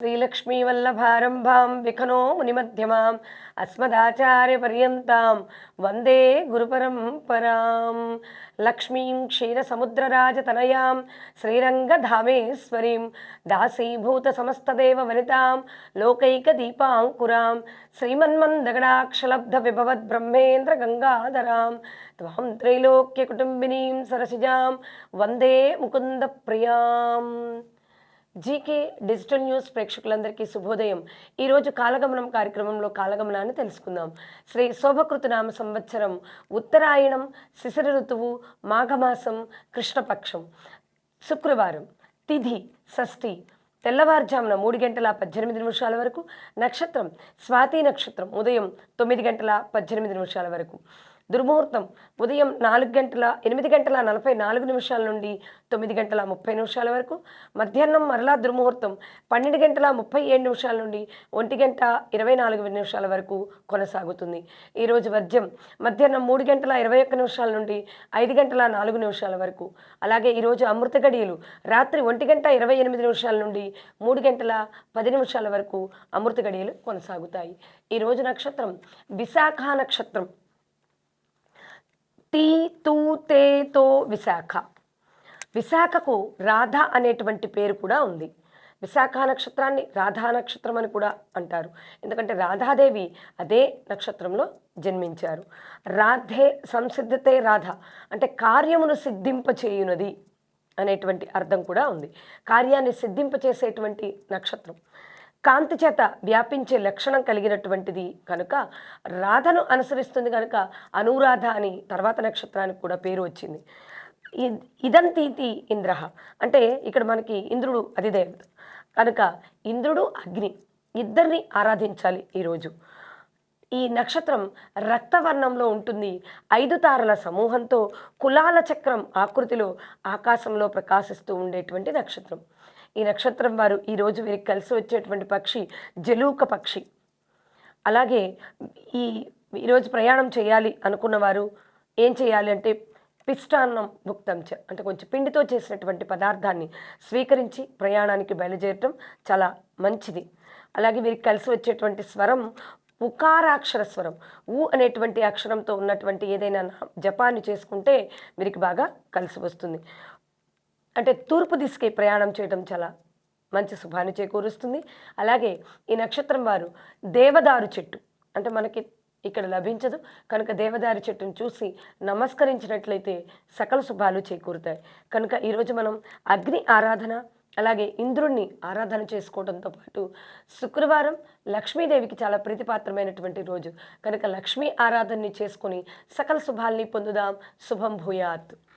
श्रीलक्ष्मीवल्लभारम्भां विखनो मुनिमध्यमाम् अस्मदाचार्यपर्यन्तां वन्दे गुरुपरम्परां लक्ष्मीं क्षीरसमुद्रराजतनयां श्रीरङ्गधामेश्वरीं दासीभूतसमस्तदेववनितां लोकैकदीपाङ्कुरां श्रीमन्मन्दगडाक्षलब्धविभवद्ब्रह्मेन्द्रगङ्गाधरां त्वां त्रैलोक्यकुटुम्बिनीं सरसिजां वन्दे मुकुन्दप्रियाम्। జీకే డిజిటల్ న్యూస్ ప్రేక్షకులందరికీ శుభోదయం. ఈరోజు కాలగమనం కార్యక్రమంలో కాలగమనాన్ని తెలుసుకుందాం. శ్రీ శోభకృతనామ సంవత్సరం ఉత్తరాయణం, శిశిర ఋతువు, మాఘమాసం, కృష్ణపక్షం, శుక్రవారం, తిథి షష్ఠి, తెల్లవారుజామున 3:18 వరకు, నక్షత్రం స్వాతి నక్షత్రం ఉదయం 9:18 వరకు, దుర్ముహూర్తం ఉదయం 8:44 నుండి 9:30 వరకు, మధ్యాహ్నం మరలా దుర్ముహూర్తం 12:37 నుండి 1:24 వరకు కొనసాగుతుంది. ఈరోజు వర్జ్యం మధ్యాహ్నం 3:21 నుండి 5:04 వరకు. అలాగే ఈరోజు అమృత గడియలు రాత్రి 1:28 నుండి 3:10 వరకు అమృత గడియలు కొనసాగుతాయి. ఈరోజు నక్షత్రం విశాఖ నక్షత్రం. తీ తూ తే తో విశాఖ. విశాఖకు రాధ అనేటువంటి పేరు కూడా ఉంది. విశాఖ నక్షత్రాన్ని రాధా నక్షత్రం అని కూడా అంటారు. ఎందుకంటే రాధాదేవి అదే నక్షత్రంలో జన్మించారు. రాధే సంసిద్ధతే రాధ అంటే కార్యమును సిద్ధింపచేయునది అనేటువంటి అర్థం కూడా ఉంది. కార్యాన్ని సిద్ధింపచేసేటువంటి నక్షత్రం, కాంతి చేత వ్యాపించే లక్షణం కలిగినటువంటిది కనుక రాధను అనుసరిస్తుంది కనుక అనురాధ అని తర్వాత నక్షత్రానికి కూడా పేరు వచ్చింది. ఇదంతీతి ఇంద్ర అంటే ఇక్కడ మనకి ఇంద్రుడు అధిదేవత కనుక ఇంద్రుడు అగ్ని ఇద్దరిని ఆరాధించాలి ఈరోజు. ఈ నక్షత్రం రక్తవర్ణంలో ఉంటుంది. 5 తారల సమూహంతో కులాల చక్రం ఆకృతిలో ఆకాశంలో ప్రకాశిస్తూ ఉండేటువంటి నక్షత్రం. ఈ నక్షత్రం వారు ఈరోజు వీరికి కలిసి వచ్చేటువంటి పక్షి జలూక పక్షి. అలాగే ఈరోజు ప్రయాణం చేయాలి అనుకున్నవారు ఏం చేయాలి అంటే పిష్టాన్నం భుక్తంచ అంటే కొంచెం పిండితో చేసినటువంటి పదార్థాన్ని స్వీకరించి ప్రయాణానికి బయలుదేరటం చాలా మంచిది. అలాగే వీరికి కలిసి వచ్చేటువంటి స్వరం ఉకారాక్షర స్వరం. ఊ అనేటువంటి అక్షరంతో ఉన్నటువంటి ఏదైనా జపాన్ని చేసుకుంటే వీరికి బాగా కలిసి వస్తుంది. అంటే తూర్పు దిశకి ప్రయాణం చేయడం చాలా మంచి శుభాన్ని చేకూరుస్తుంది. అలాగే ఈ నక్షత్రం వారు దేవదారు చెట్టు అంటే మనకి ఇక్కడ లభించదు కనుక దేవదారు చెట్టును చూసి నమస్కరించినట్లయితే సకల శుభాలు చేకూరుతాయి. కనుక ఈరోజు మనం అగ్ని ఆరాధన అలాగే ఇంద్రుణ్ణి ఆరాధన చేసుకోవడంతో పాటు శుక్రవారం లక్ష్మీదేవికి చాలా ప్రీతిపాత్రమైనటువంటి రోజు కనుక లక్ష్మీ ఆరాధనని చేసుకొని సకల శుభాల్ని పొందుదాం. శుభం భూయాత్.